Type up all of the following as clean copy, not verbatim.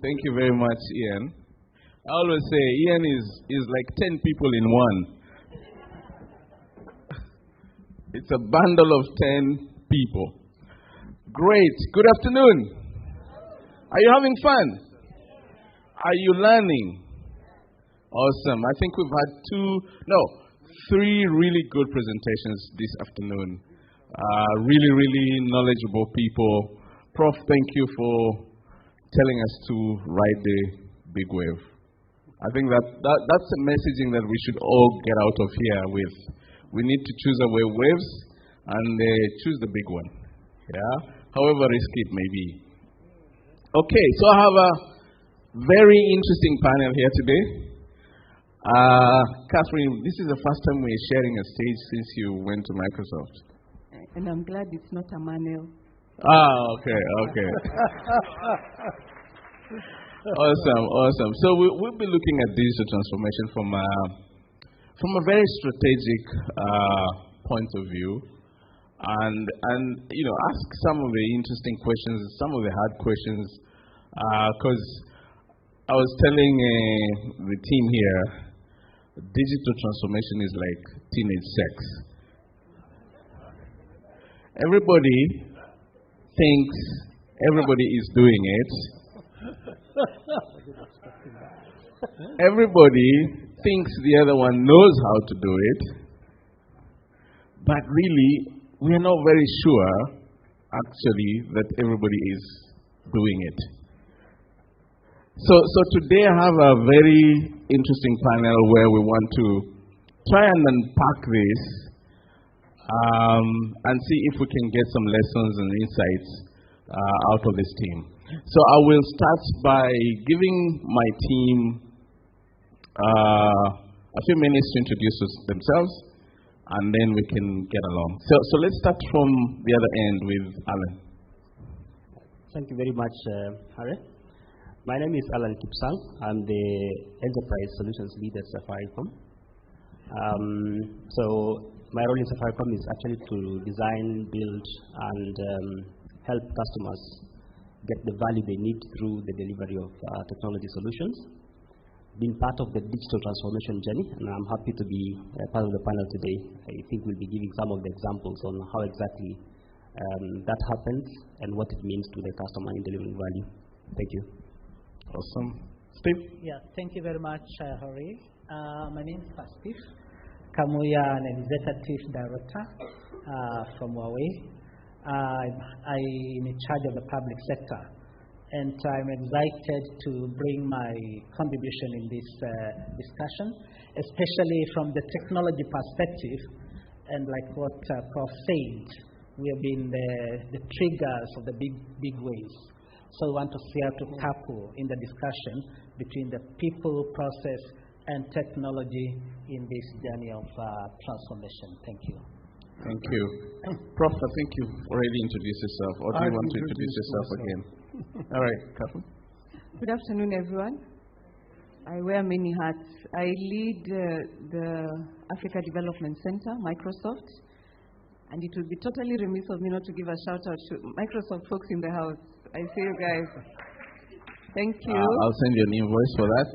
Thank you very much, Ian. I always say Ian is like 10 people in one. It's a bundle of 10 people. Great. Good afternoon. Are you having fun? Are you learning? Awesome. I think we've had three really good presentations this afternoon. Really, really knowledgeable people. Prof, thank you for telling us to ride the big wave. I think that's a messaging that we should all get out of here with. We need to choose our waves and choose the big one. Yeah? However risky it may be. Okay, so I have a very interesting panel here today. Catherine, this is the first time we're sharing a stage since you went to Microsoft. And I'm glad it's not a manual. Okay. Awesome. So we'll be looking at digital transformation from a very strategic point of view, and ask some of the interesting questions, some of the hard questions, because I was telling the team here, digital transformation is like teenage sex. Everybody thinks everybody is doing it. Everybody thinks the other one knows how to do it. But really, we are not very sure, actually, that everybody is doing it. So today I have a very interesting panel where we want to try and unpack this and see if we can get some lessons and insights out of this team. So I will start by giving my team a few minutes to introduce themselves, and then we can get along. So let's start from the other end with Alan. Thank you very much, Harry. My name is Alan Kipsang. I'm the Enterprise Solutions Lead at Safaricom. So my role in Safaricom is actually to design, build, and help customers get the value they need through the delivery of technology solutions. Being part of the digital transformation journey, and I'm happy to be part of the panel today. I think we'll be giving some of the examples on how exactly that happens and what it means to the customer in delivering value. Thank you. Awesome. Steve? Yeah, thank you very much, Hari. My name is Steve Kamuya, an Executive Director from Huawei. I'm in charge of the public sector, and I'm excited to bring my contribution in this discussion, especially from the technology perspective. And like what Prof said, we have been the triggers of the big waves. So we want to see how to couple in the discussion between the people, process, and technology in this journey of transformation. Thank you. Thank you. Prof, I think you've already introduced yourself, or do you want to introduce yourself again? All right, Catherine. Good afternoon, everyone. I wear many hats. I lead the Africa Development Center, Microsoft, and it would be totally remiss of me not to give a shout out to Microsoft folks in the house. I see you guys. Thank you. I'll send you an invoice for that.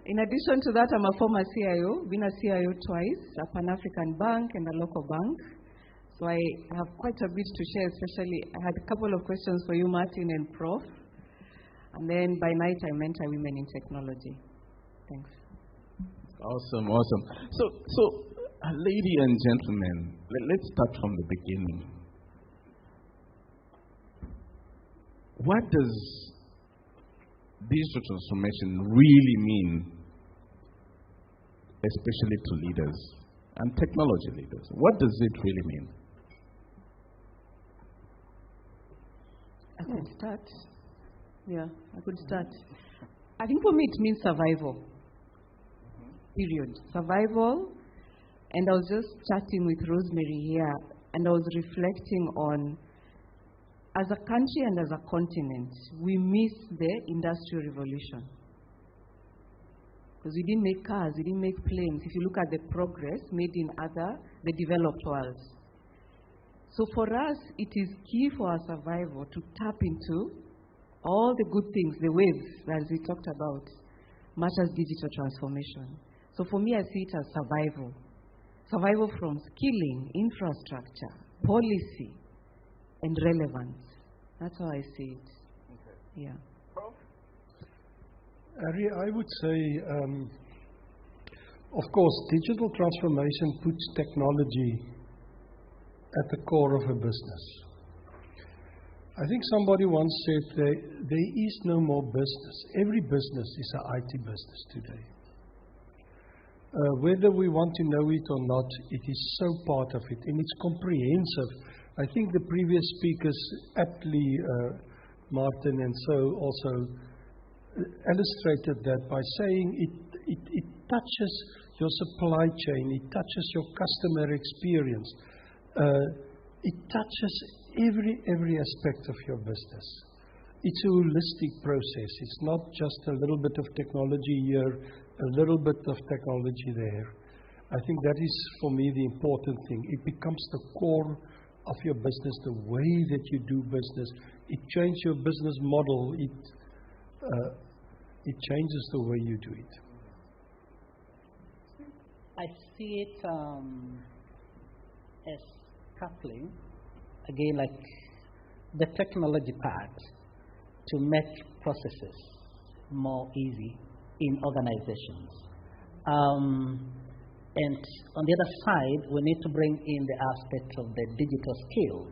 In addition to that, I'm a former CIO, been a CIO twice, a Pan-African bank and a local bank. So I have quite a bit to share, especially I had a couple of questions for you, Martin and Prof. And then by night, I mentor women in technology. Thanks. Awesome. So ladies and gentlemen, let's start from the beginning. What does digital transformation really mean, especially to leaders and technology leaders? What does it really mean? I could start. Yeah, I could start. I think for me it means survival. Period. Survival. And I was just chatting with Rosemary here, and I was reflecting on, as a country and as a continent, we missed the Industrial Revolution. Because we didn't make cars, we didn't make planes. If you look at the progress made in the developed worlds. So for us, it is key for our survival to tap into all the good things, the waves that we talked about, much as digital transformation. So for me, I see it as survival. Survival from skilling, infrastructure, policy, and relevance. That's how I see it. Okay. Yeah. Ari, I would say, of course, digital transformation puts technology at the core of a business. I think somebody once said there is no more business. Every business is an IT business today. Whether we want to know it or not, it is so part of it, and it's comprehensive. I think the previous speakers aptly, Martin and so also illustrated that by saying it touches your supply chain, it touches your customer experience, it touches every aspect of your business. It's a holistic process. It's not just a little bit of technology here, a little bit of technology there. I think that is, for me, the important thing. It becomes the core of your business, the way that you do business. It changes your business model. It changes the way you do it. I see it as coupling, again, like the technology part to make processes more easy in organizations. And on the other side, we need to bring in the aspect of the digital skill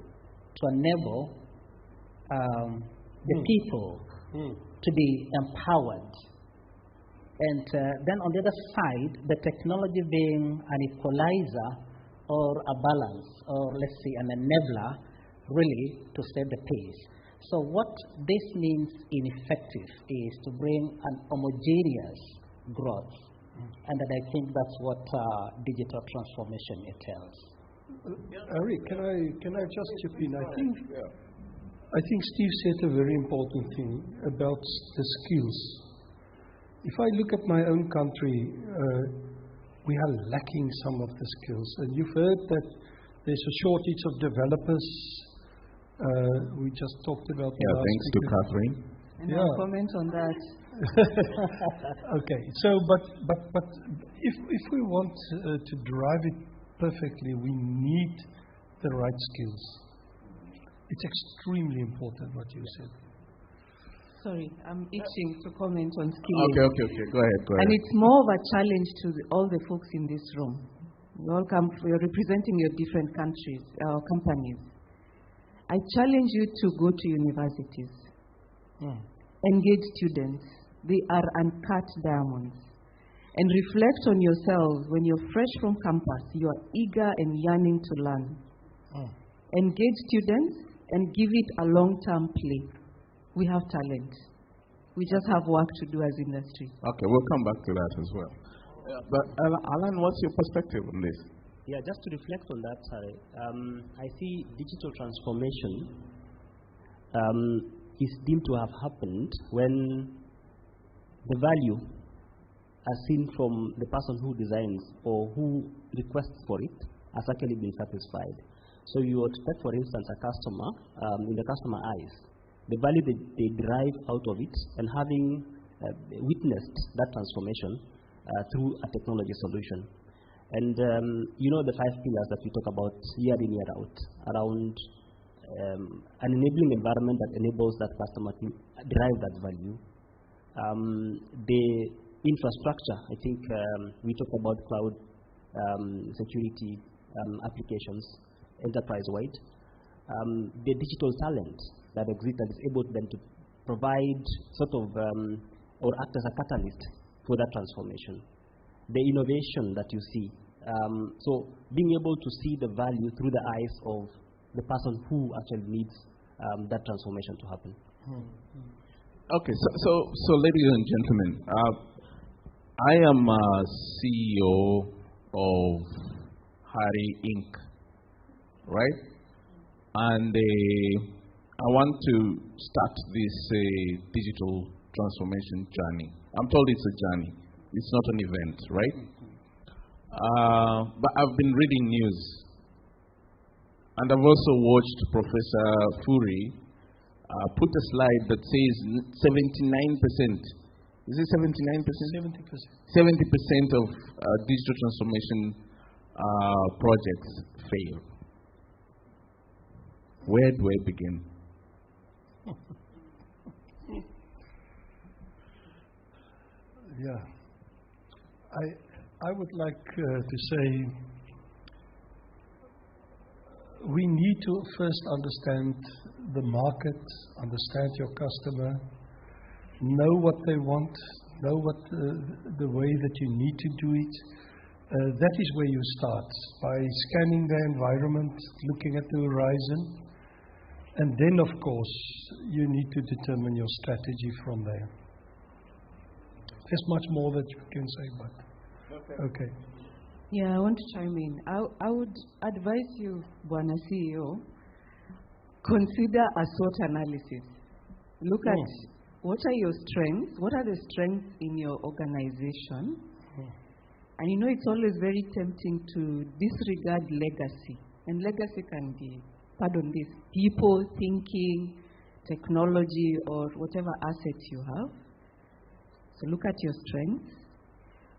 to enable the people to be empowered. And then on the other side, the technology being an equalizer or a balance, or let's say an enabler, really to set the pace. So what this means in effective is to bring an homogeneous growth. And that I think that's what digital transformation entails. Ari, can I just chip in? I think Steve said a very important thing about the skills. If I look at my own country, we are lacking some of the skills. And you've heard that there's a shortage of developers. We just talked about that. Yeah, thanks to Catherine. And I'll comment on that. Okay, so but if we want to drive it perfectly, we need the right skills. It's extremely important what you said. Sorry, I'm itching to comment on skilling. Okay. Go ahead. And it's more of a challenge to all the folks in this room. You're representing your different countries, companies. I challenge you to go to universities, engage students. They are uncut diamonds. And reflect on yourselves when you're fresh from campus. You are eager and yearning to learn. Engage students and give it a long-term play. We have talent. We just have work to do as industry. Okay, we'll come back to that as well. But Alan, what's your perspective on this? Yeah, just to reflect on that, I see digital transformation is deemed to have happened when the value as seen from the person who designs or who requests for it has actually been satisfied. So you expect, for instance, a customer, in the customer eyes, the value that they derive out of it, and having witnessed that transformation through a technology solution. And the 5 pillars that we talk about year in, year out, around an enabling environment that enables that customer to derive that value. The infrastructure, I think we talk about cloud security applications enterprise-wide. The digital talent that exists that is able then to provide sort of or act as a catalyst for that transformation. The innovation that you see. So being able to see the value through the eyes of the person who actually needs that transformation to happen. Okay, so ladies and gentlemen, I am CEO of Hari Inc., right? And I want to start this digital transformation journey. I'm told it's a journey. It's not an event, right? But I've been reading news. And I've also watched Professor Furi put a slide that says 79%. Is it 79%? 70%. 70% of digital transformation projects fail. Where do I begin? Yeah. I would like to say we need to first understand the market, understand your customer, know what they want, know what the way that you need to do it. That is where you start, by scanning the environment, looking at the horizon, and then, of course, you need to determine your strategy from there. There's much more that you can say, but okay. Yeah, I want to chime in. I would advise you, Bwana CEO, consider a SWOT analysis. Look at what are your strengths, what are the strengths in your organization. And you know, it's always very tempting to disregard legacy. And legacy can be, pardon this, people, thinking, technology, or whatever assets you have. So look at your strengths.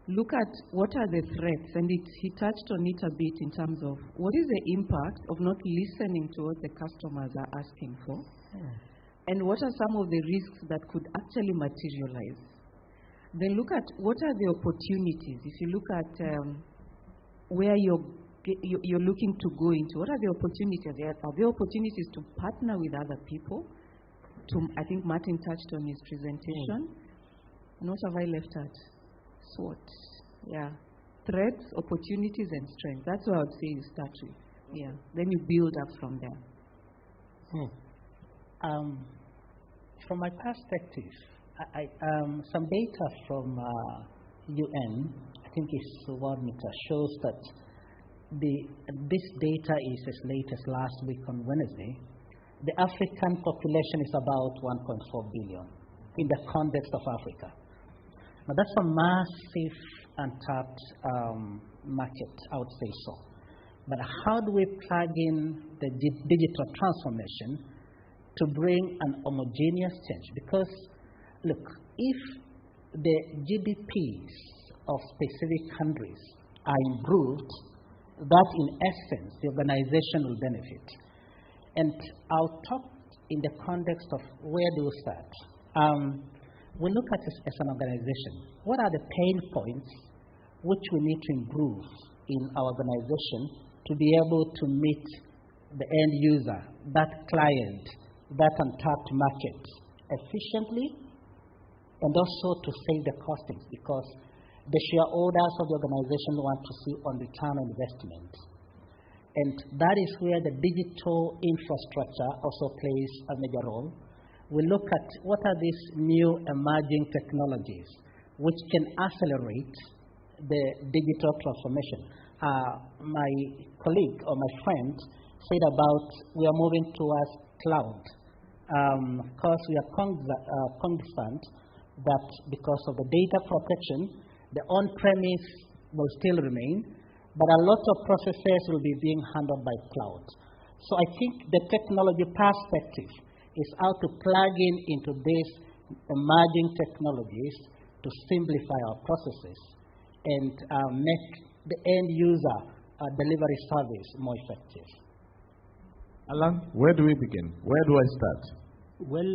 Look at what are the threats. And he touched on it a bit in terms of what is the impact of not listening to what the customers are asking for. And what are some of the risks that could actually materialize. Then look at what are the opportunities. If you look at where you're looking to go into, what are the opportunities? Are there opportunities to partner with other people? I think Martin touched on his presentation. And what have I left out? SWOT. Yeah. Threats, opportunities, and strengths. That's what I would say you start with. Yeah. Then you build up from there. From my perspective, some data from UN, I think it's World Meter, shows that this data is as late as last week on Wednesday. The African population is about 1.4 billion in the context of Africa. Now that's a massive untapped market, I would say so. But how do we plug in the digital transformation to bring an homogeneous change? Because, look, if the GDPs of specific countries are improved, that in essence, the organization will benefit. And I'll talk in the context of where do we start. We look at this as an organization. What are the pain points which we need to improve in our organization to be able to meet the end user, that client, that untapped market efficiently, and also to save the costings, because the shareholders of the organization want to see on return on investment. And that is where the digital infrastructure also plays a major role. We look at what are these new emerging technologies which can accelerate the digital transformation. My colleague or my friend said about we are moving towards cloud. Of course, we are cognizant that because of the data protection, the on-premise will still remain, but a lot of processes will be being handled by cloud. So I think the technology perspective is how to plug into these emerging technologies to simplify our processes and make the end user delivery service more effective. Alan, where do we begin? Where do I start? Well,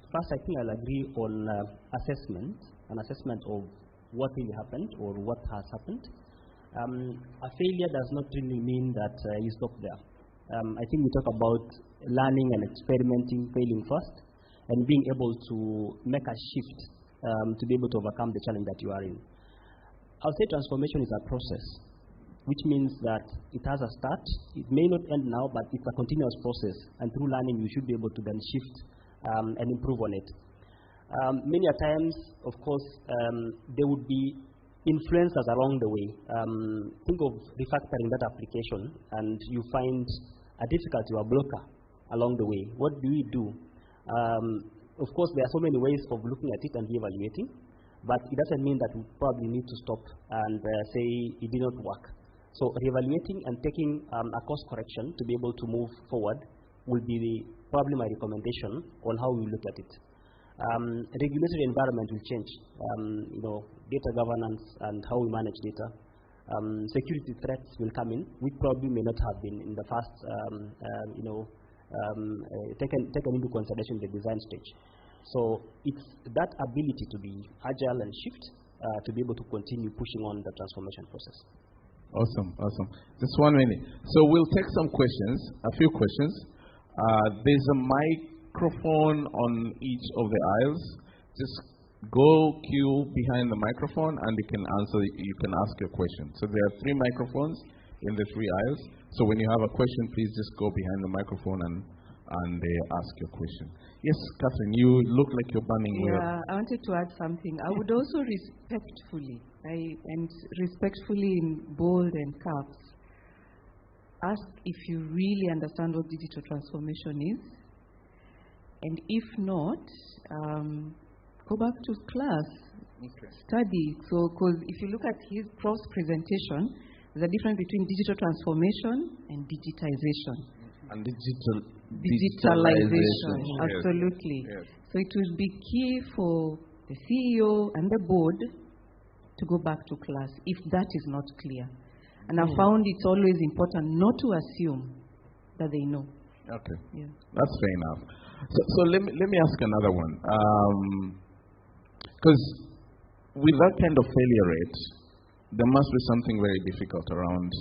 first I think I'll agree on an assessment of what really happened or what has happened. A failure does not really mean that you stop there. I think we talk about learning and experimenting, failing first, and being able to make a shift to be able to overcome the challenge that you are in. I would say transformation is a process, which means that it has a start. It may not end now, but it's a continuous process, and through learning you should be able to then shift and improve on it. Many a times, of course, there would be influencers along the way. Think of refactoring that application, and you find a difficulty or a blocker along the way. What do we do? Of course, there are so many ways of looking at it and evaluating, but it doesn't mean that we probably need to stop and say it did not work. So reevaluating and taking a course correction to be able to move forward will be probably my recommendation on how we look at it. Regulatory environment will change. Data governance and how we manage data. Security threats will come in, which probably may not have been in the first, taken into consideration in the design stage. So it's that ability to be agile and shift to be able to continue pushing on the transformation process. Awesome. Just 1 minute. So we'll take some questions, a few questions. There's a microphone on each of the aisles. Just go queue behind the microphone and you can ask your question. So there are 3 microphones in the 3 aisles. So when you have a question, please just go behind the microphone and ask your question. Yes, Catherine, you look like you're burning well. Yeah, I wanted to add something. I would also respectfully in bold and caps, ask if you really understand what digital transformation is. And if not, go back to class, study. So, because if you look at his Prof's presentation, there's a difference between digital transformation and digitization. And digitalization. Absolutely. Yes. So it will be key for the CEO and the board to go back to class if that is not clear. And I found it's always important not to assume that they know. Okay. Yeah. That's fair enough. So let me ask another one. Because with that kind of failure rate, there must be something very difficult around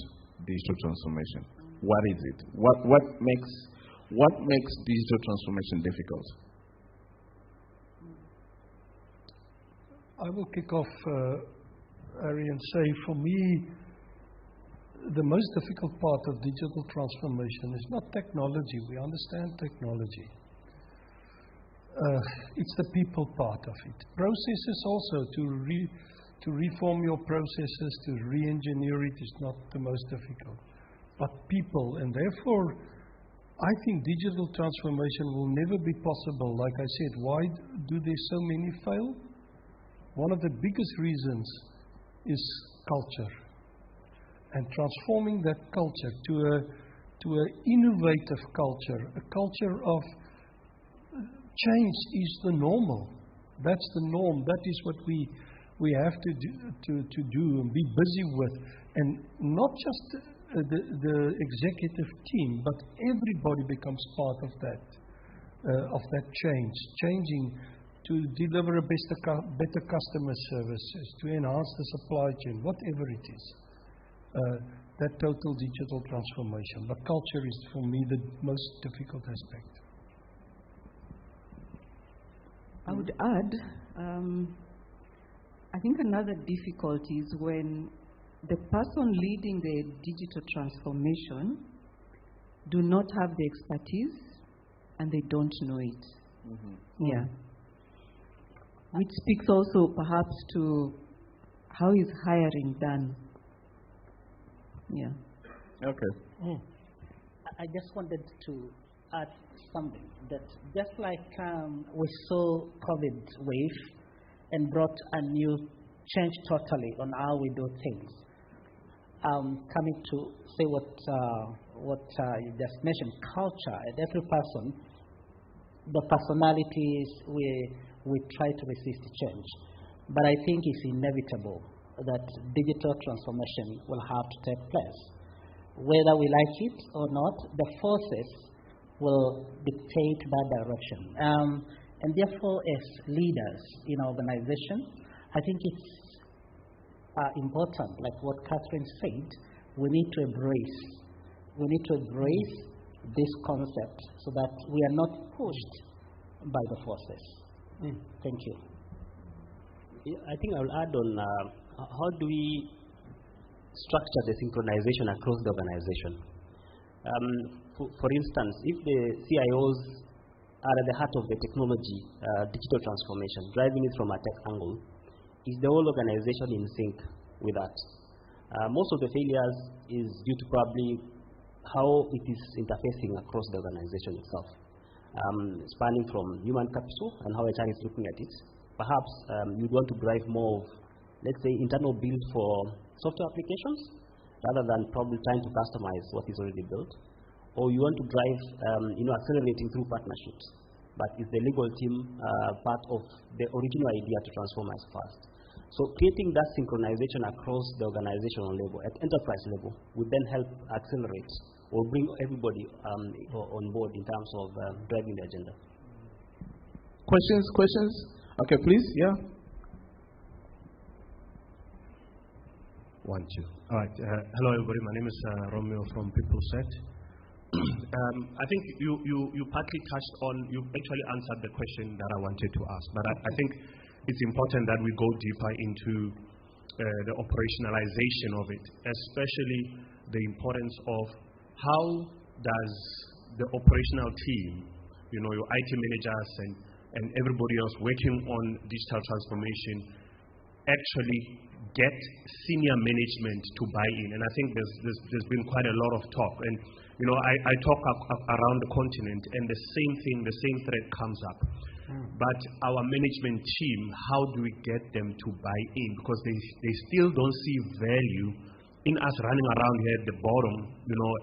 digital transformation. What is it? What makes digital transformation difficult? I will kick off, Ari, and say, for me, the most difficult part of digital transformation is not technology. We understand technology. It's the people part of it. Processes also, to reform your processes, to re-engineer it is not the most difficult. But people, and therefore, I think digital transformation will never be possible. Like I said, why do there so many fail? One of the biggest reasons is culture. And transforming that culture to an innovative culture, a culture of change is the normal. That's the norm. That is what we have to do and be busy with. And not just the executive team, but everybody becomes part of that change, changing to deliver a better customer services, to enhance the supply chain, whatever it is. That total digital transformation. But culture is, for me, the most difficult aspect. I would add, I think another difficulty is when the person leading the digital transformation do not have the expertise and they don't know it. Mm-hmm. Yeah. Which speaks also perhaps to how is hiring done. Yeah. Okay. I just wanted to add something that just like we saw COVID wave and brought a new change totally on how we do things. Coming to say what you just mentioned, culture, and every person, the personalities, we try to resist change. But I think it's inevitable that digital transformation will have to take place. Whether we like it or not, the forces will dictate that direction. And therefore, as leaders in organizations, I think it's important, like what Catherine said, we need to embrace this concept so that we are not pushed by the forces. Thank you. I think I will add on how do we structure the synchronization across the organization. For instance, if the CIOs are at the heart of the technology, digital transformation, driving it from a tech angle, is the whole organization in sync with that? Most of the failures is due to probably how it is interfacing across the organization itself, spanning from human capital and how HR is looking at it. Perhaps you'd want to drive more of, let's say, internal build for software applications rather than probably trying to customize what is already built. or you want to drive, accelerating through partnerships. But is the legal team part of the original idea to transform as fast? So creating that synchronization across the organizational level, at enterprise level, would then help accelerate or bring everybody on board in terms of driving the agenda. Questions? Okay, please, yeah. 1, 2. All right. Hello, everybody. My name is Romeo from PeopleSet. I think you partly touched on, you actually answered the question that I wanted to ask, but I think it's important that we go deeper into the operationalization of it, especially the importance of how does the operational team, your IT managers and everybody else working on digital transformation actually get senior management to buy in. And I think there's been quite a lot of talk. And, I talk around the continent, and the same thing, the same thread comes up. But our management team, how do we get them to buy in? Because they still don't see value in us running around here at the bottom,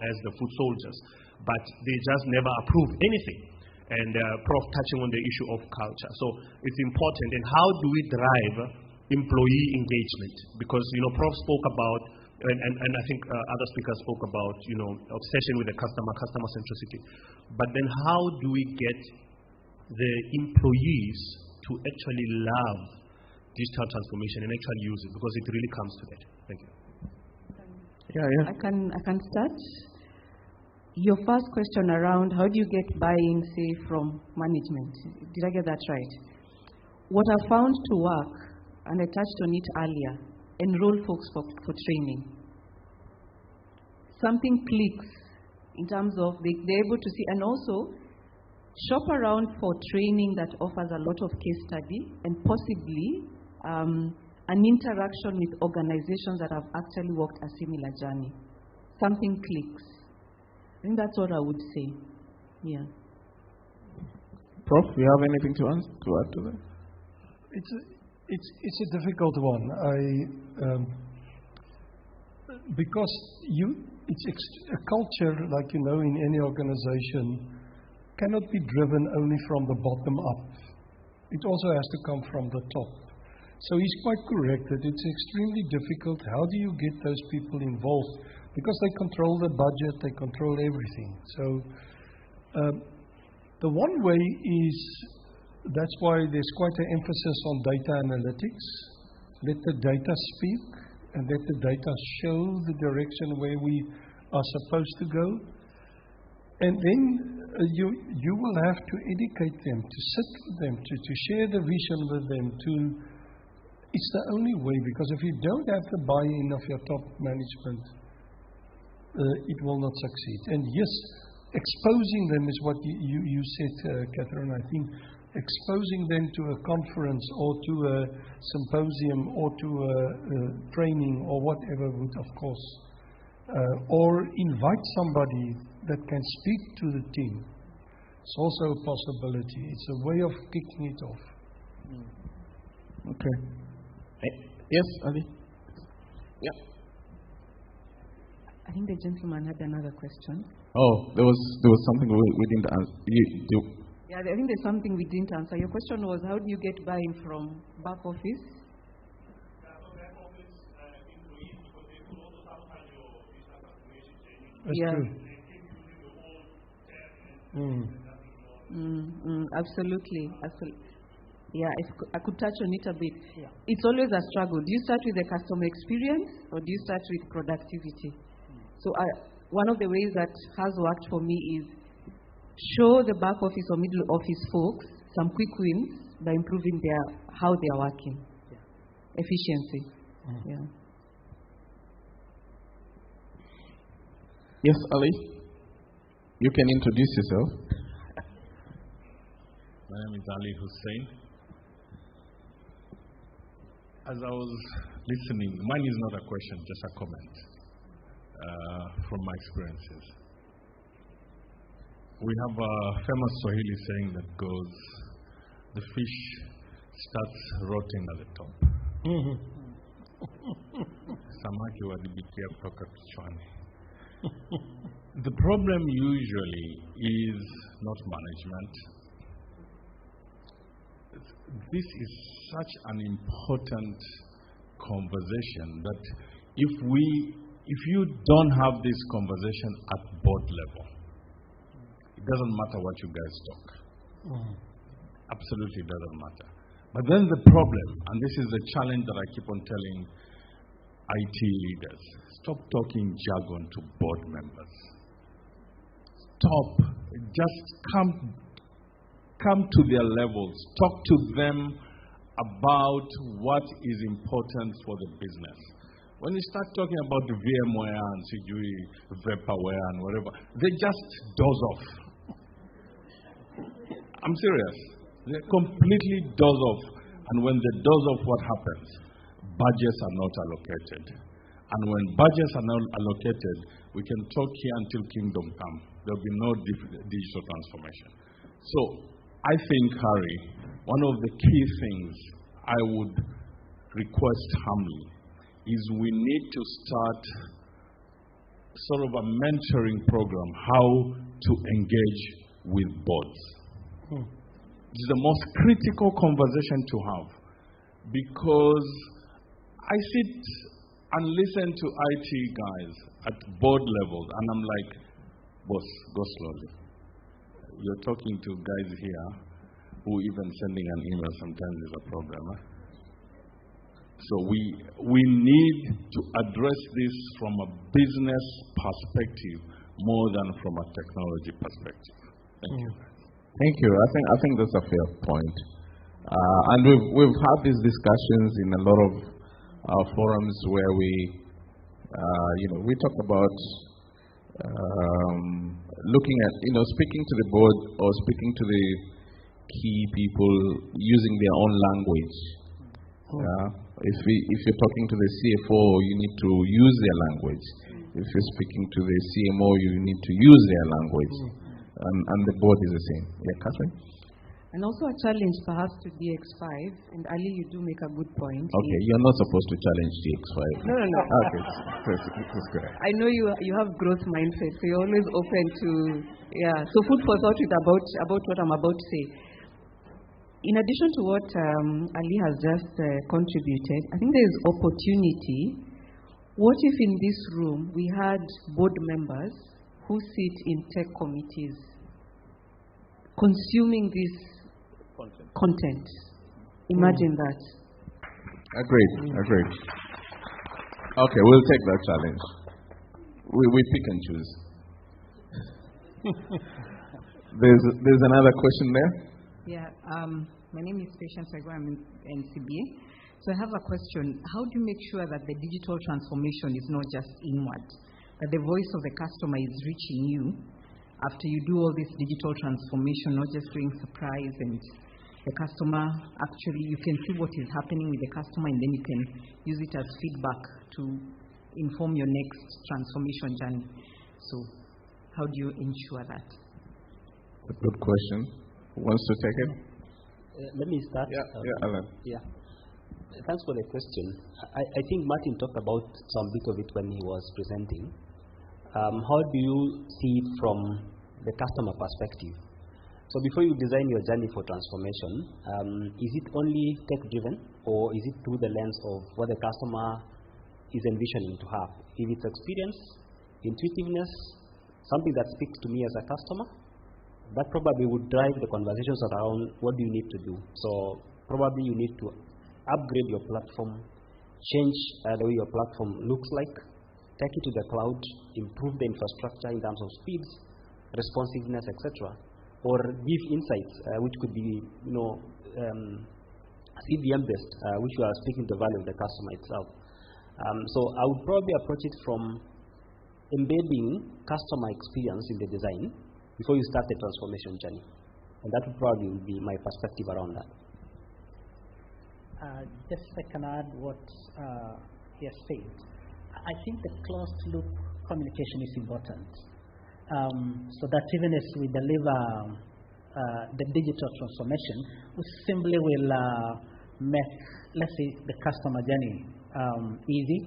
as the foot soldiers. But they just never approve anything. And Prof touching on the issue of culture. So it's important. And how do we drive employee engagement? Because, Prof spoke about, and I think other speakers spoke about, obsession with the customer centricity. But then how do we get the employees to actually love digital transformation and actually use it? Because it really comes to that. Thank you. Yeah. I can start. Your first question around how do you get buy-in, say, from management? Did I get that right? What I found to work, and I touched on it earlier, enroll folks for training. Something clicks in terms of they're able to see, and also shop around for training that offers a lot of case study and possibly an interaction with organizations that have actually walked a similar journey. Something clicks. I think that's what I would say. Yeah. Prof, do you have anything to add to that? It's a difficult one. Because a culture, like in any organization, cannot be driven only from the bottom up. It also has to come from the top. So he's quite correct that it's extremely difficult. How do you get those people involved? Because they control the budget, they control everything. So the one way is, that's why there's quite an emphasis on data analytics. Let the data speak and let the data show the direction where we are supposed to go. And then you will have to educate them, to sit with them, to share the vision with them. It's the only way, because if you don't have the buy-in of your top management, it will not succeed. And yes, exposing them is what you said, Catherine. I think exposing them to a conference or to a symposium or to a training or whatever would, of course, or invite somebody that can speak to the team. It's also a possibility. It's a way of kicking it off. Okay. Yes, Ali? Yeah. I think the gentleman had another question. Oh, there was something we didn't answer. Yeah, I think there's something we didn't answer. Your question was, how do you get buy-in from back office? That's true. Absolutely. Yeah, I could touch on it a bit. Yeah. It's always a struggle. Do you start with the customer experience or do you start with productivity? So one of the ways that has worked for me is show the back office or middle office folks some quick wins by improving how they are working. Yeah. Efficiency. Yeah. Yes, Ali? You can introduce yourself. My name is Ali Hussein. As I was listening, mine is not a question, just a comment from my experiences. We have a famous Swahili saying that goes, the fish starts rotting at the top. Samaki wadibikia kutoka kichwani. The problem usually is not management. This is such an important conversation that if you don't have this conversation at board level, it doesn't matter what you guys talk. Absolutely doesn't matter. But then the problem, and this is the challenge that I keep on telling IT leaders, stop talking jargon to board members. Stop. Just come to their levels. Talk to them about what is important for the business. When you start talking about the VMware and CGI, Vaporware and whatever, they just doze off. I'm serious. They completely doze off. And when they doze off, what happens? Budgets are not allocated. And when budgets are not allocated, we can talk here until kingdom come. There will be no digital transformation. So I think, Harry, one of the key things I would request humbly is we need to start sort of a mentoring program, how to engage with boards. This is the most critical conversation to have, because I sit and listen to IT guys at board levels, and I'm like, boss, go slowly. You're talking to guys here who even sending an email sometimes is a problem. So we need to address this from a business perspective more than from a technology perspective. Thank you. Thank you. I think that's a fair point. And we've had these discussions in a lot of forums where we talk about looking at, speaking to the board or speaking to the key people using their own language. If you're talking to the CFO, you need to use their language. If you're speaking to the CMO, you need to use their language. And the board is the same. Yeah, Catherine? And also a challenge perhaps to DX5, and Ali, you do make a good point. Okay, you're not supposed to challenge DX5. No. Okay, that's good. I know you have growth mindset, so you're always open to, so food for thought about what I'm about to say. In addition to what Ali has just contributed, I think there is opportunity. What if in this room we had board members who sit in tech committees consuming this content? Imagine that. Agreed. Okay, we'll take that challenge. We pick and choose. There's another question there. Yeah, my name is Patience Agua. I'm in NCBA. So I have a question. How do you make sure that the digital transformation is not just inward, that the voice of the customer is reaching you after you do all this digital transformation, not just doing surprise, and the customer actually, you can see what is happening with the customer, and then you can use it as feedback to inform your next transformation journey. So how do you ensure that? A good question. Who wants to take it? Let me start. Alan. Yeah. Thanks for the question. I think Martin talked about some bit of it when he was presenting. How do you see it from the customer perspective? So before you design your journey for transformation, is it only tech-driven, or is it through the lens of what the customer is envisioning to have? If it's experience, intuitiveness, something that speaks to me as a customer, that probably would drive the conversations around what do you need to do. So probably you need to upgrade your platform, change the way your platform looks like, take it to the cloud, improve the infrastructure in terms of speeds, responsiveness, etc., or give insights, which could be, CDM-based, which you are speaking the value of the customer itself. So I would probably approach it from embedding customer experience in the design before you start the transformation journey. And that would probably be my perspective around that. Just if I can add what he has said. I think the closed loop communication is important. So that even as we deliver the digital transformation, we simply will make, let's say, the customer journey easy.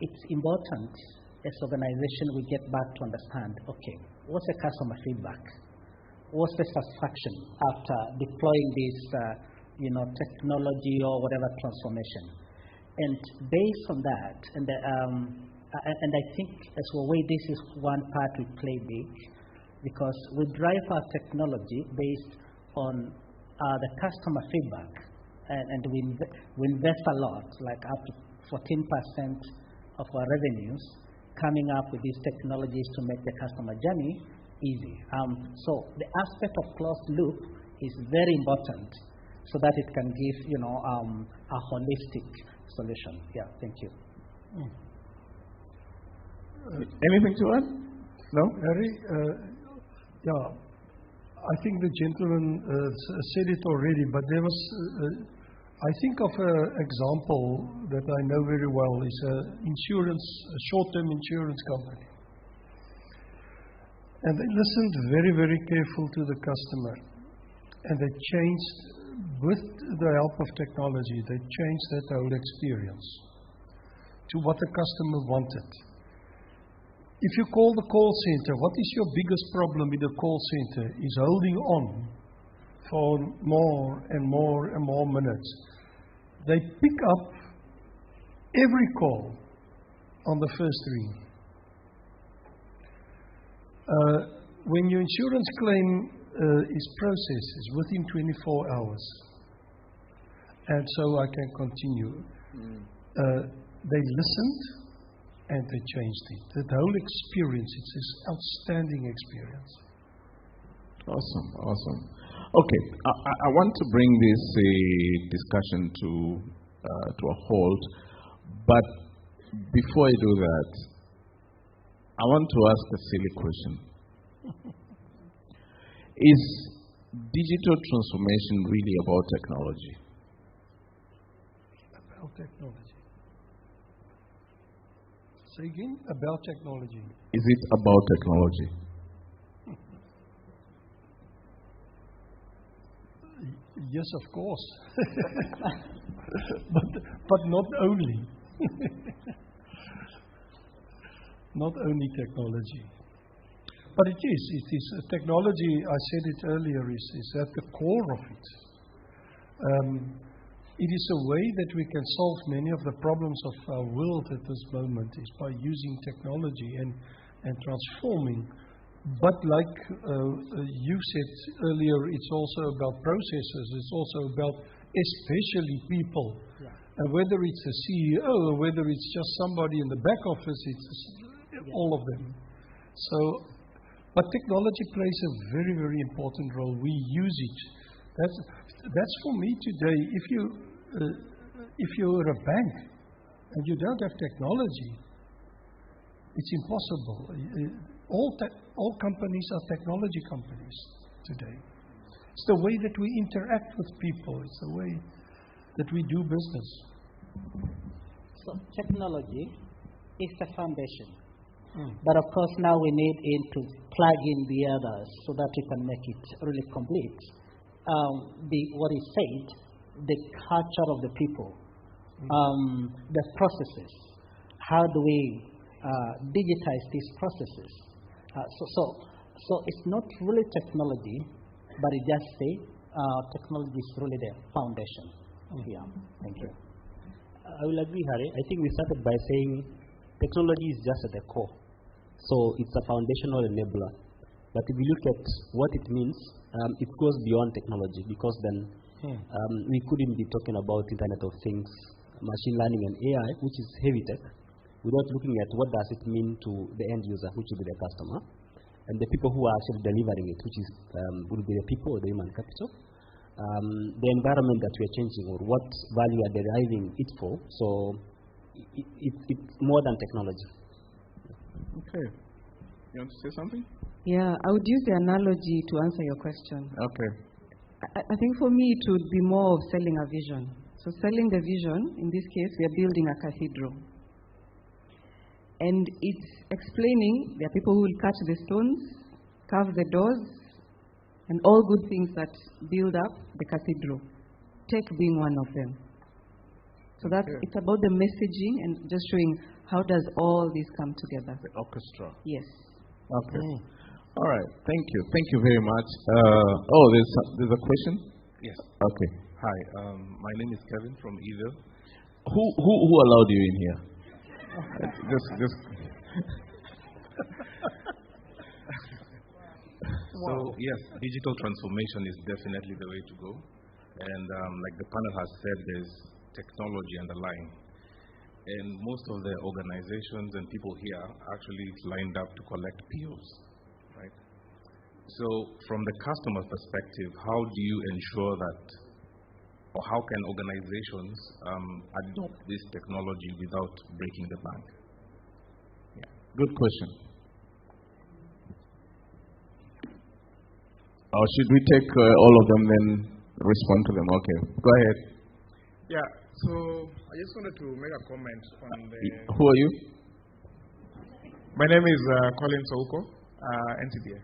It's important as organization, we get back to understand, okay, what's the customer feedback? What's the satisfaction after deploying this, technology or whatever transformation? And based on that, and I think as a way, this is one part we play big, because we drive our technology based on the customer feedback, and we invest a lot, like up to 14% of our revenues, coming up with these technologies to make the customer journey easy. So the aspect of closed loop is very important, so that it can give a holistic solution. Yeah, thank you. Anything to add? No? Harry, yeah, I think the gentleman said it already, but there was, I think of an example that I know very well, is a short-term insurance company. And they listened very, very careful to the customer. And they changed, with the help of technology, they changed that whole experience to what the customer wanted. If you call the call center, what is your biggest problem with the call center? Is holding on for more and more and more minutes. They pick up every call on the first ring. When your insurance claim is processed, it's within 24 hours. And so I can continue. They listened and they changed it. The whole experience, it's this outstanding experience. Awesome. Okay, I want to bring this discussion to a halt, but before I do that, I want to ask a silly question. Is digital transformation really about technology? About technology. Say again, about technology. Is it about technology? Yes, of course. but not only. Not only technology. But it is technology, I said it earlier, is at the core of it. It is a way that we can solve many of the problems of our world at this moment, is by using technology and transforming. But like you said earlier, it's also about processes, it's also about especially people. Yeah. And whether it's a CEO or whether it's just somebody in the back office, it's all of them. So, but technology plays a very, very important role. We use it. That's for me today. If you're a bank and you don't have technology, it's impossible. All companies are technology companies today. It's the way that we interact with people. It's the way that we do business. So technology is the foundation. But of course now we need to plug in the others so that we can make it really complete. What is said, the culture of the people, the processes. How do we digitize these processes? So it's not really technology, but it just say technology is really the foundation. Yeah, thank you. I will agree, Harry. I think we started by saying technology is just at the core. So it's a foundational enabler. But if we look at what it means, it goes beyond technology, because then we couldn't be talking about Internet of Things, machine learning and AI, which is heavy tech, without looking at what does it mean to the end user, which will be the customer, and the people who are actually delivering it, which is will be the people or the human capital, the environment that we are changing, or what value we are deriving it for. So it's more than technology. Okay. You want to say something? Yeah, I would use the analogy to answer your question. Okay. I think for me it would be more of selling a vision. So selling the vision, in this case, we are building a cathedral. And it's explaining there are people who will cut the stones, carve the doors, and all good things that build up the cathedral. Tech being one of them. So that's it's about the messaging and just showing How does all this come together? The orchestra. Yes. Okay. All right. Thank you. Thank you very much. There's a question? Yes. Okay. Hi. My name is Kevin from Evil. Who allowed you in here? just. So, yes, digital transformation is definitely the way to go. And like the panel has said, there's technology underlying. And most of the organizations and people here are actually lined up to collect POs, right? So, from the customer perspective, how do you ensure that, or how can organizations adopt this technology without breaking the bank? Yeah. Good question. Or should we take all of them then respond to them? Okay, go ahead. Yeah, so I just wanted to make a comment on the... Who are you? My name is Colin Souko, NCBA.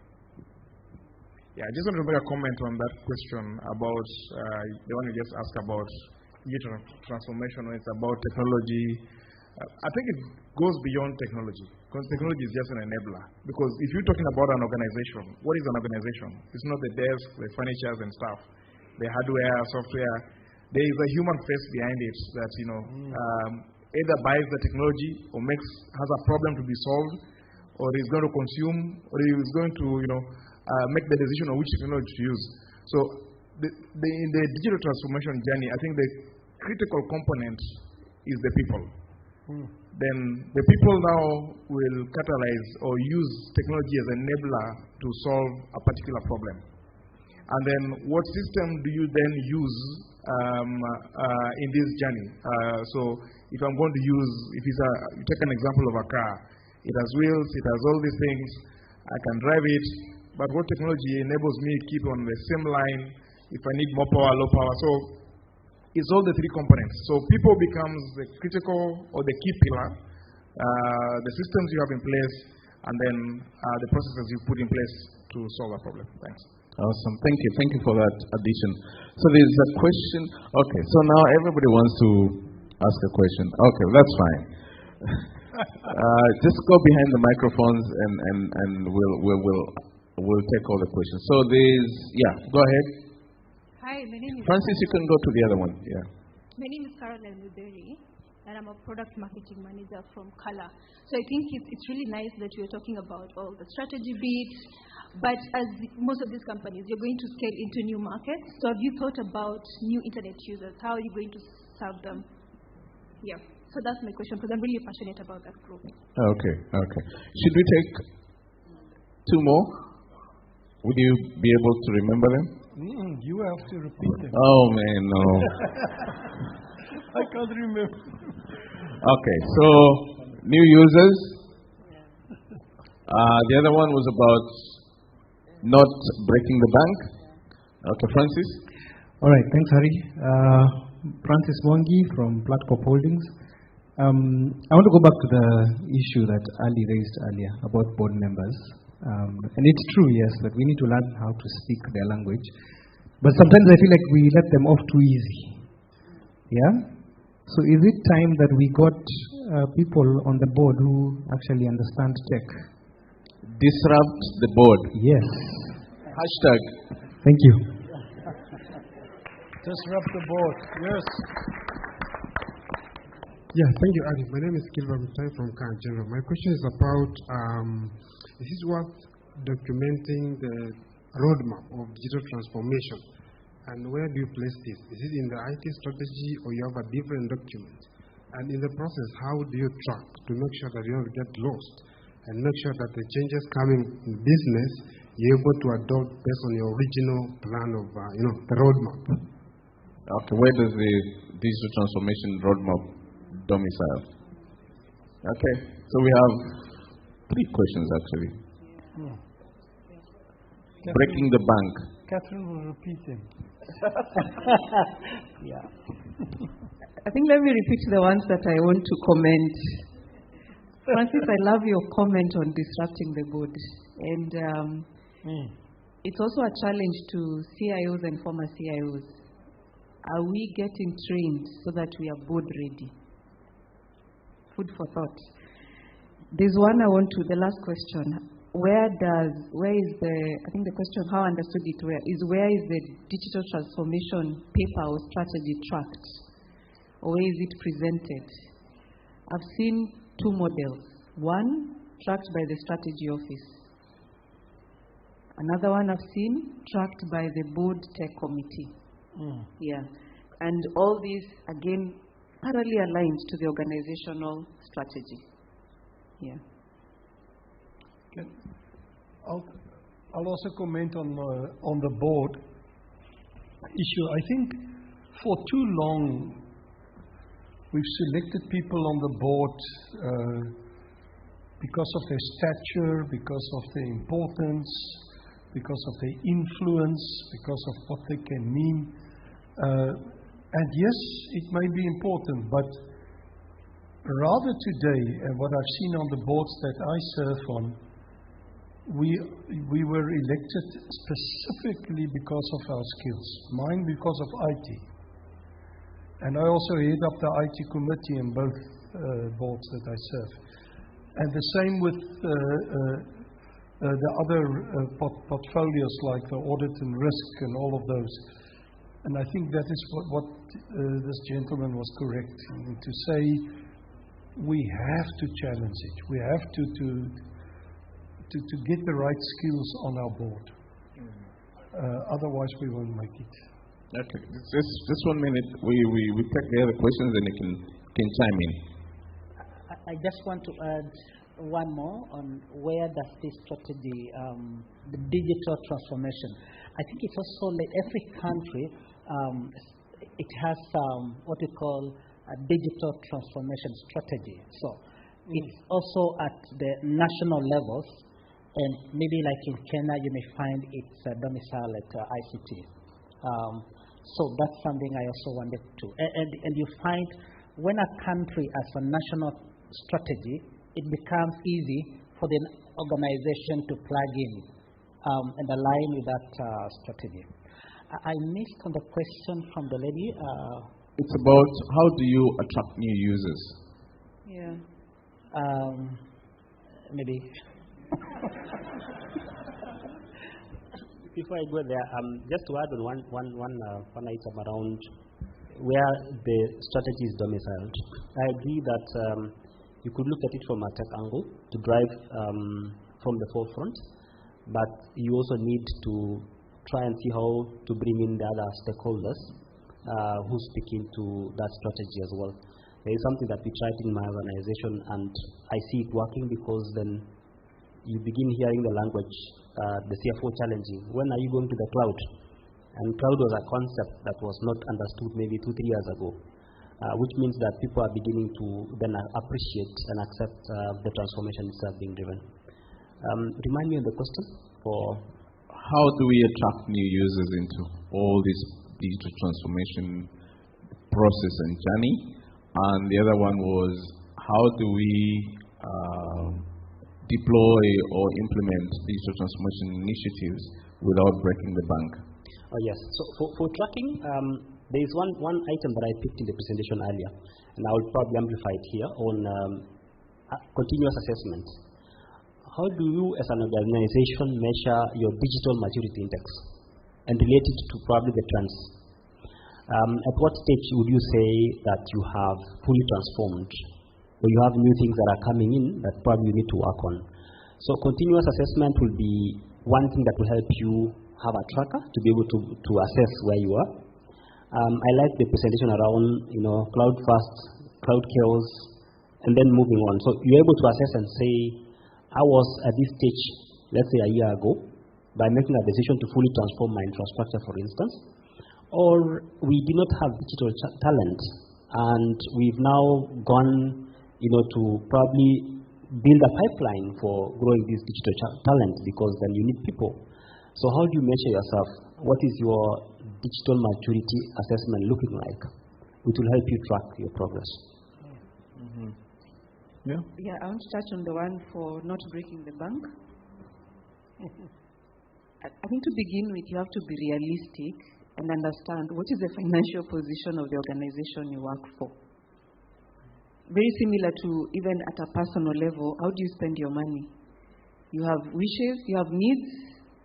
Yeah, I just wanted to make a comment on that question about the one you just asked about digital transformation when it's about technology. I think it goes beyond technology, because technology is just an enabler. Because if you're talking about an organization, what is an organization? It's not the desk, the furniture and stuff, the hardware, software. There is a human face behind it that either buys the technology or has a problem to be solved, or is going to consume, or is going to make the decision on which technology to use. So in the digital transformation journey, I think the critical component is the people. Then the people now will catalyze or use technology as an enabler to solve a particular problem. And then what system do you then use in this journey? So if I'm going to use, you take an example of a car, it has wheels, it has all these things, I can drive it, but what technology enables me to keep on the same line if I need more power, low power? So it's all the three components. So people becomes the critical or the key pillar, the systems you have in place, and then the processes you put in place to solve a problem. Thanks. Awesome. Thank you. Thank you for that addition. So there's a question. Okay, so now everybody wants to ask a question. Okay, that's fine. Just go behind the microphones and we'll take all the questions. So go ahead. Hi, my name is Francis, you can go to the other one. Yeah. My name is Caroline Muberi, and I'm a product marketing manager from Color. So I think it's really nice that you're talking about all the strategy bit, but as most of these companies, you're going to scale into new markets. So have you thought about new internet users? How are you going to serve them? Yeah. So that's my question, because I'm really passionate about that group. Okay. Should we take two more? Would you be able to remember them? You have to repeat them. Oh, man, no. I can't remember. Okay, so new users. The other one was about not breaking the bank. Okay, Francis. All right, thanks, Harry. Francis Mwangi from Platcorp Holdings. I want to go back to the issue that Ali raised earlier about board members. And it's true, yes, that we need to learn how to speak their language. But sometimes I feel like we let them off too easy. Yeah? So is it time that we got people on the board who actually understand tech? Disrupt the board. Yes. Hashtag. Thank you. Disrupt the board. Yes. Yeah, thank you, Adi. My name is Gilbert Mutai from Khan General. My question is about this is what documenting the roadmap of digital transformation. And where do you place this? Is it in the IT strategy or you have a different document? And in the process, how do you track to make sure that you don't get lost and make sure that the changes coming in business, you're able to adopt based on your original plan of, the roadmap? Okay, where does the digital transformation roadmap domicile? Okay, so we have three questions actually. Breaking the bank. Catherine will repeat them. Yeah. I think let me repeat the ones that I want to comment. Francis, I love your comment on disrupting the board. And it's also a challenge to CIOs and former CIOs. Are we getting trained so that we are board ready? food for thought. There's one I want to, the last question. Where is the, I think the question, how I understood it, where is the digital transformation paper or strategy tracked? Or where is it presented? I've seen two models. One, tracked by the strategy office. Another one I've seen, tracked by the board tech committee. Yeah. And all these, again, thoroughly aligned to the organizational strategy. Yeah. Okay. I'll also comment on the board issue. I think for too long we've selected people on the board because of their stature, because of their importance, because of their influence, because of what they can mean. And yes, it may be important, but rather today, and what I've seen on the boards that I serve on, we were elected specifically because of our skills. Mine because of IT. And I also head up the IT committee in both boards that I serve. And the same with the other portfolios like the audit and risk and all of those. And I think that is what this gentleman was correct in to say. We have to challenge it. We have to get the right skills on our board. Otherwise, we won't make it. Okay, just 1 minute. We take the other questions and you can chime in. I just want to add one more on where does this strategy, the digital transformation. I think it's also like every country, it has what we call a digital transformation strategy. So it's also at the national levels, and maybe like in Kenya, you may find its domicile at ICT. So that's something I also wanted to. And you find when a country has a national strategy, it becomes easy for the organization to plug in and align with that strategy. I missed on the question from the lady. It's about how do you attract new users? Yeah. Maybe. Before I go there, just to add on one item around where the strategy is domiciled. I agree that you could look at it from a tech angle to drive from the forefront, but you also need to try and see how to bring in the other stakeholders who speak into that strategy as well. There is something that we tried in my organization, and I see it working because then you begin hearing the language, the CFO challenging. When are you going to the cloud? And cloud was a concept that was not understood maybe 2-3 years ago, which means that people are beginning to then appreciate and accept the transformation itself being driven. Remind me of the question for... How do we attract new users into all this digital transformation process and journey? And the other one was, how do we deploy or implement digital transformation initiatives without breaking the bank? Oh yes. So for tracking, there is one item that I picked in the presentation earlier, and I will probably amplify it here on continuous assessment. How do you as an organization measure your digital maturity index and relate it to probably the trends? At what stage would you say that you have fully transformed, or you have new things that are coming in that probably you need to work on? So continuous assessment will be one thing that will help you have a tracker to be able to assess where you are. I like the presentation around, cloud first, cloud chaos, and then moving on. So you're able to assess and say, I was at this stage, let's say a year ago, by making a decision to fully transform my infrastructure, for instance, or we did not have digital talent, and we've now gone, to probably build a pipeline for growing this digital talent, because then you need people. So how do you measure yourself? What is your digital maturity assessment looking like? It will help you track your progress. Mm-hmm. Yeah. Yeah, I want to touch on the one for not breaking the bank. I think to begin with, you have to be realistic and understand what is the financial position of the organization you work for. very similar to even at a personal level, how do you spend your money? You have wishes, you have needs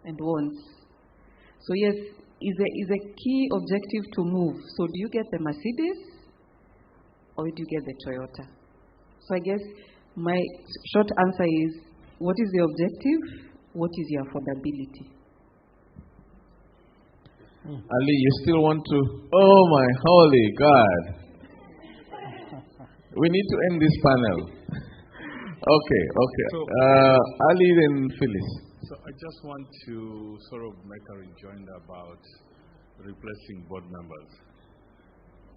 and wants. So yes, is a key objective to move. So do you get the Mercedes or do you get the Toyota? So I guess my short answer is, what is the objective? What is your affordability? Ali, you still want to? Oh my holy God. We need to end this panel. Okay. So, Ali and Phyllis. So I just want to sort of make a rejoinder about replacing board members.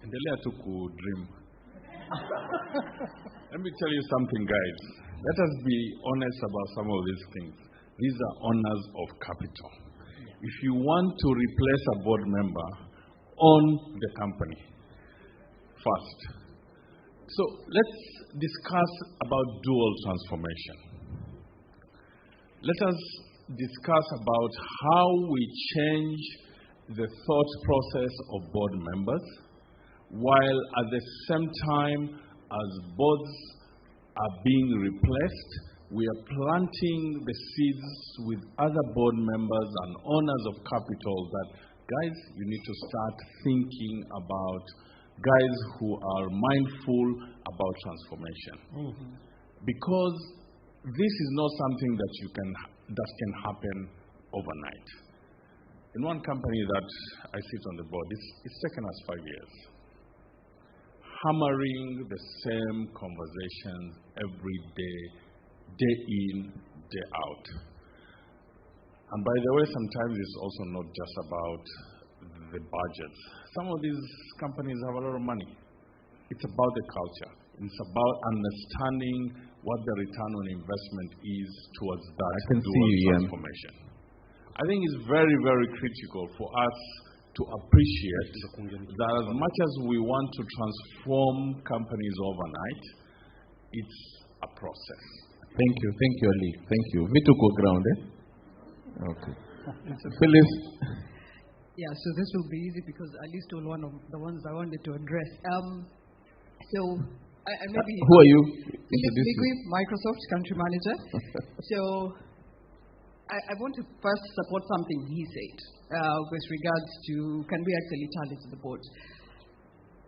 Endelea tu dream. Let me tell you something, guys. Let us be honest about some of these things. These are owners of capital. If you want to replace a board member, own the company first. So let's discuss about dual transformation. Let us discuss about how we change the thought process of board members, while at the same time as boards are being replaced, we are planting the seeds with other board members and owners of capital that, guys, you need to start thinking about guys who are mindful about transformation. Mm-hmm. Because this is not something that can happen overnight. In one company that I sit on the board, it's taken us 5 years. Hammering the same conversations every day, day in, day out. And by the way, sometimes it's also not just about the budgets. Some of these companies have a lot of money. It's about the culture. It's about understanding what the return on investment is towards that dual transformation. I think it's very, very critical for us to appreciate that as much as we want to transform companies overnight, it's a process. Thank you, Ali. Thank you. Vitu go ground, eh? Okay. Phyllis. Yeah, so this will be easy because Ali stole one of the ones I wanted to address. So, I maybe... who are you? Phyllis Bigwi, Microsoft Country Manager. So, I want to first support something he said with regards to can we actually challenge the board.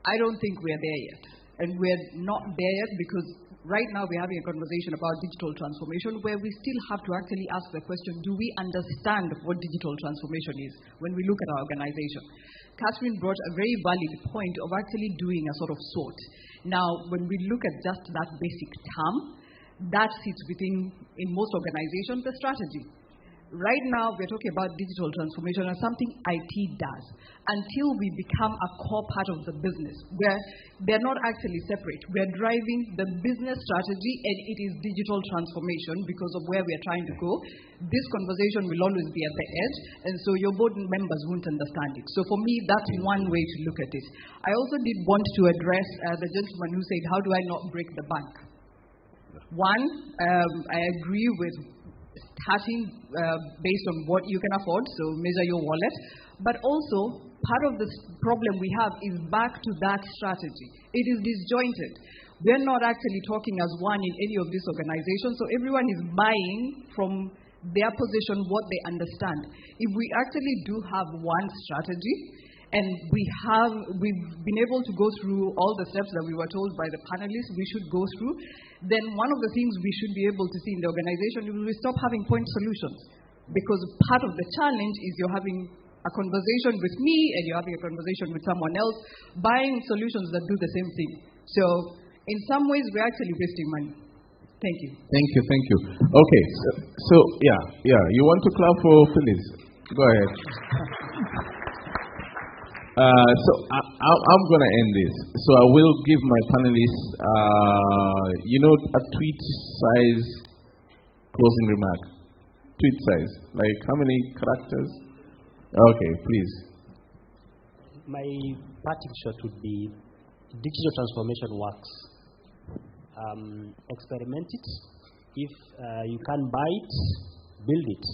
I don't think we're there yet. And we're not there yet because right now we're having a conversation about digital transformation where we still have to actually ask the question, do we understand what digital transformation is when we look at our organization? Catherine brought a very valid point of actually doing a sort of SWOT. Now, when we look at just that basic term, that sits within, in most organizations, the strategy. Right now, we're talking about digital transformation as something IT does until we become a core part of the business, where they're not actually separate. We're driving the business strategy, and it is digital transformation because of where we're trying to go. This conversation will always be at the edge, and so your board members won't understand it. So for me, that's one way to look at it. I also did want to address the gentleman who said, how do I not break the bank? One, I agree with starting based on what you can afford, so measure your wallet. But also, part of the problem we have is back to that strategy. It is disjointed. We're not actually talking as one in any of these organizations, so everyone is buying from their position what they understand. If we actually do have one strategy, and we've been able to go through all the steps that we were told by the panelists we should go through, then one of the things we should be able to see in the organization is we stop having point solutions. Because part of the challenge is you're having a conversation with me and you're having a conversation with someone else, buying solutions that do the same thing. So in some ways, we're actually wasting money. Thank you. Thank you. Okay, so yeah. You want to clap for Phyllis? Go ahead. So I'm going to end this. So I will give my panelists, a tweet size closing remark. Tweet size. Like how many characters? Okay, please. My parting shot would be digital transformation works. Experiment it. If you can buy it, build it.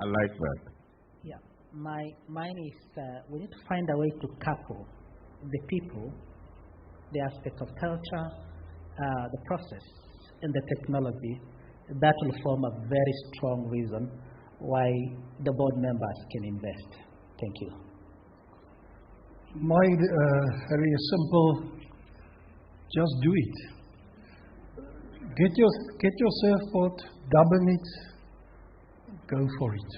I like that. Yeah. Mine is we need to find a way to couple the people the aspect of culture, the process, and the technology, that will form a very strong reason why the board members can invest. Thank you. Mine, Harry, is simple. Just do it. Get your surfboard, double it, go for it.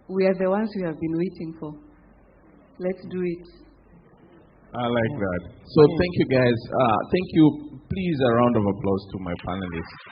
We are the ones we have been waiting for. Let's do it. I like that. So thank you guys. Thank you. Please, a round of applause to my panelists.